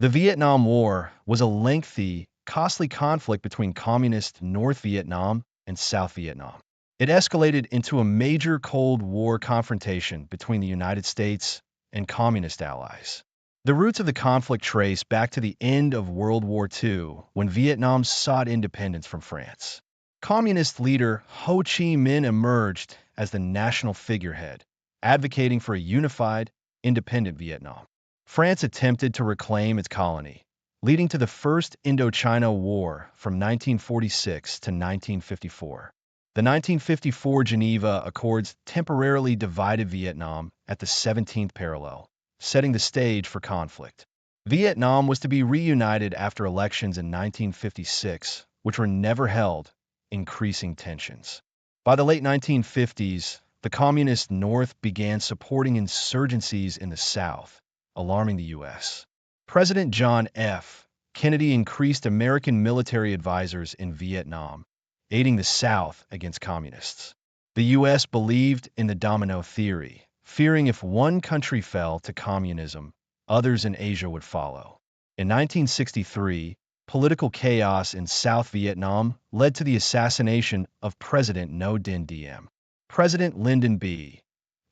The Vietnam War was a lengthy, costly conflict between Communist North Vietnam and South Vietnam. It escalated into a major Cold War confrontation between the United States and Communist allies. The roots of the conflict trace back to the end of World War II, when Vietnam sought independence from France. Communist leader Ho Chi Minh emerged as the national figurehead, advocating for a unified, independent Vietnam. France attempted to reclaim its colony, leading to the First Indochina War from 1946 to 1954. The 1954 Geneva Accords temporarily divided Vietnam at the 17th parallel, setting the stage for conflict. Vietnam was to be reunited after elections in 1956, which were never held, increasing tensions. By the late 1950s, the Communist North began supporting insurgencies in the South, alarming the U.S. President John F. Kennedy increased American military advisors in Vietnam, aiding the South against communists. The U.S. believed in the domino theory, fearing if one country fell to communism, others in Asia would follow. In 1963, political chaos in South Vietnam led to the assassination of President Ngo Dinh Diem. President Lyndon B.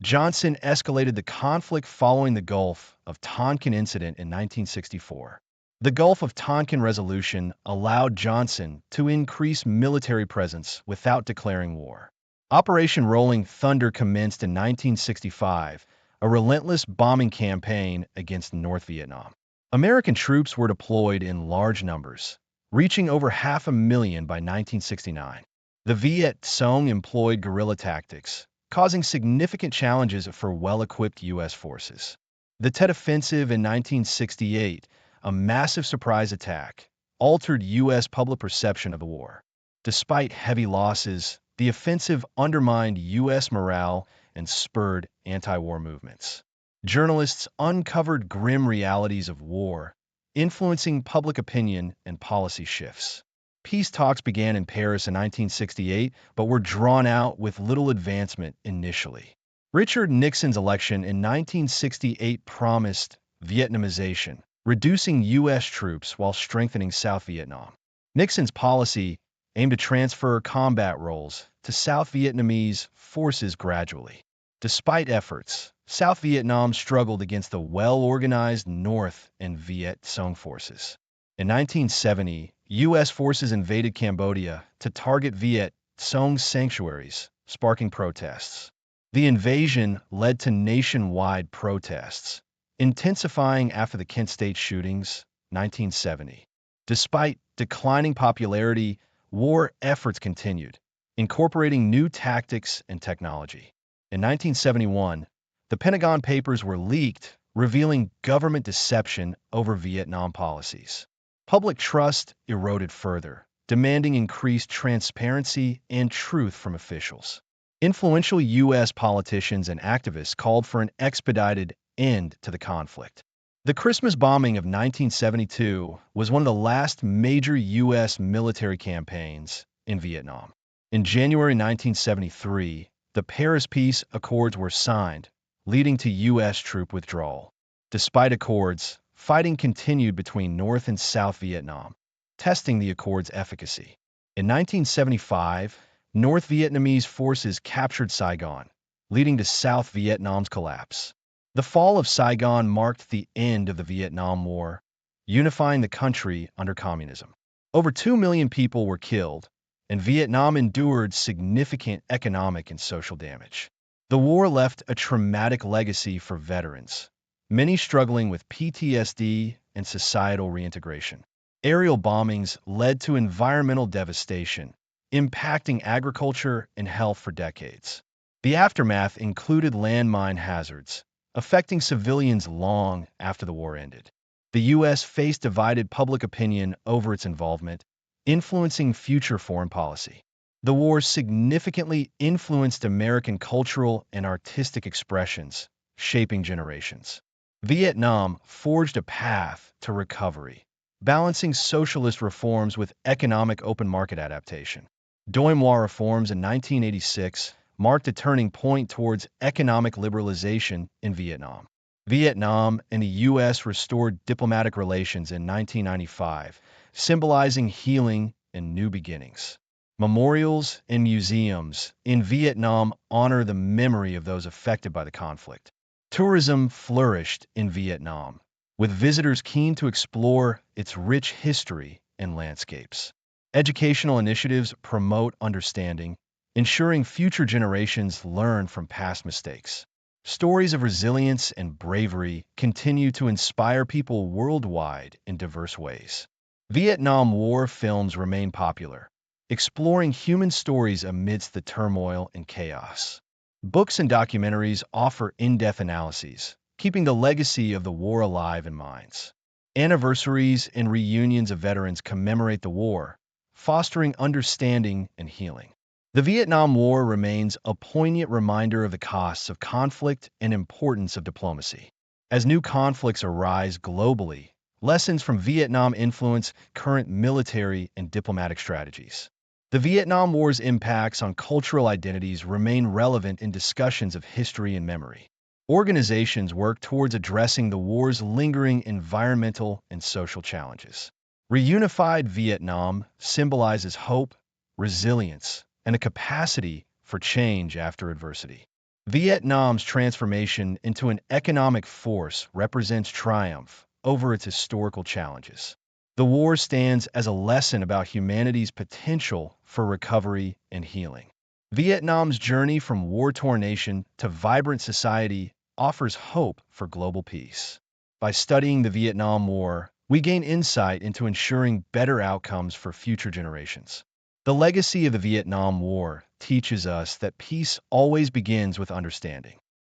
Johnson escalated the conflict following the Gulf of Tonkin incident in 1964. The Gulf of Tonkin resolution allowed Johnson to increase military presence without declaring war. Operation Rolling Thunder commenced in 1965, a relentless bombing campaign against North Vietnam. American troops were deployed in large numbers, reaching over 500,000 by 1969. The Viet Cong employed guerrilla tactics, causing significant challenges for well-equipped U.S. forces. The Tet Offensive in 1968, a massive surprise attack, altered U.S. public perception of the war. Despite heavy losses, the offensive undermined U.S. morale and spurred anti-war movements. Journalists uncovered grim realities of war, influencing public opinion and policy shifts. Peace talks began in Paris in 1968, but were drawn out with little advancement initially. Richard Nixon's election in 1968 promised Vietnamization, reducing U.S. troops while strengthening South Vietnam. Nixon's policy aimed to transfer combat roles to South Vietnamese forces gradually. Despite efforts, South Vietnam struggled against the well-organized North and Viet Cong forces. In 1970, U.S. forces invaded Cambodia to target Viet Cong sanctuaries, sparking protests. The invasion led to nationwide protests, intensifying after the Kent State shootings, 1970. Despite declining popularity, war efforts continued, incorporating new tactics and technology. In 1971, the Pentagon Papers were leaked, revealing government deception over Vietnam policies. Public trust eroded further, demanding increased transparency and truth from officials. Influential U.S. politicians and activists called for an expedited end to the conflict. The Christmas bombing of 1972 was one of the last major U.S. military campaigns in Vietnam. In January 1973, the Paris Peace Accords were signed, leading to U.S. troop withdrawal. Despite accords, fighting continued between North and South Vietnam, testing the accords' efficacy. In 1975, North Vietnamese forces captured Saigon, leading to South Vietnam's collapse. The fall of Saigon marked the end of the Vietnam War, unifying the country under communism. Over 2 million people were killed, and Vietnam endured significant economic and social damage. The war left a traumatic legacy for veterans, many struggling with PTSD and societal reintegration. Aerial bombings led to environmental devastation, impacting agriculture and health for decades. The aftermath included landmine hazards, affecting civilians long after the war ended. The U.S. faced divided public opinion over its involvement, influencing future foreign policy. The war significantly influenced American cultural and artistic expressions, shaping generations. Vietnam forged a path to recovery, balancing socialist reforms with economic open market adaptation. Doi Moi reforms in 1986 marked a turning point towards economic liberalization in Vietnam. Vietnam and the U.S. restored diplomatic relations in 1995, symbolizing healing and new beginnings. Memorials and museums in Vietnam honor the memory of those affected by the conflict. Tourism flourished in Vietnam, with visitors keen to explore its rich history and landscapes. Educational initiatives promote understanding, ensuring future generations learn from past mistakes. Stories of resilience and bravery continue to inspire people worldwide in diverse ways. Vietnam War films remain popular, exploring human stories amidst the turmoil and chaos. Books and documentaries offer in-depth analyses, keeping the legacy of the war alive in minds. Anniversaries and reunions of veterans commemorate the war, fostering understanding and healing. The Vietnam War remains a poignant reminder of the costs of conflict and importance of diplomacy. As new conflicts arise globally, lessons from Vietnam influence current military and diplomatic strategies. The Vietnam War's impacts on cultural identities remain relevant in discussions of history and memory. Organizations work towards addressing the war's lingering environmental and social challenges. Reunified Vietnam symbolizes hope, resilience, and a capacity for change after adversity. Vietnam's transformation into an economic force represents triumph over its historical challenges. The war stands as a lesson about humanity's potential for recovery and healing. Vietnam's journey from war-torn nation to vibrant society offers hope for global peace. By studying the Vietnam War, we gain insight into ensuring better outcomes for future generations. The legacy of the Vietnam War teaches us that peace always begins with understanding.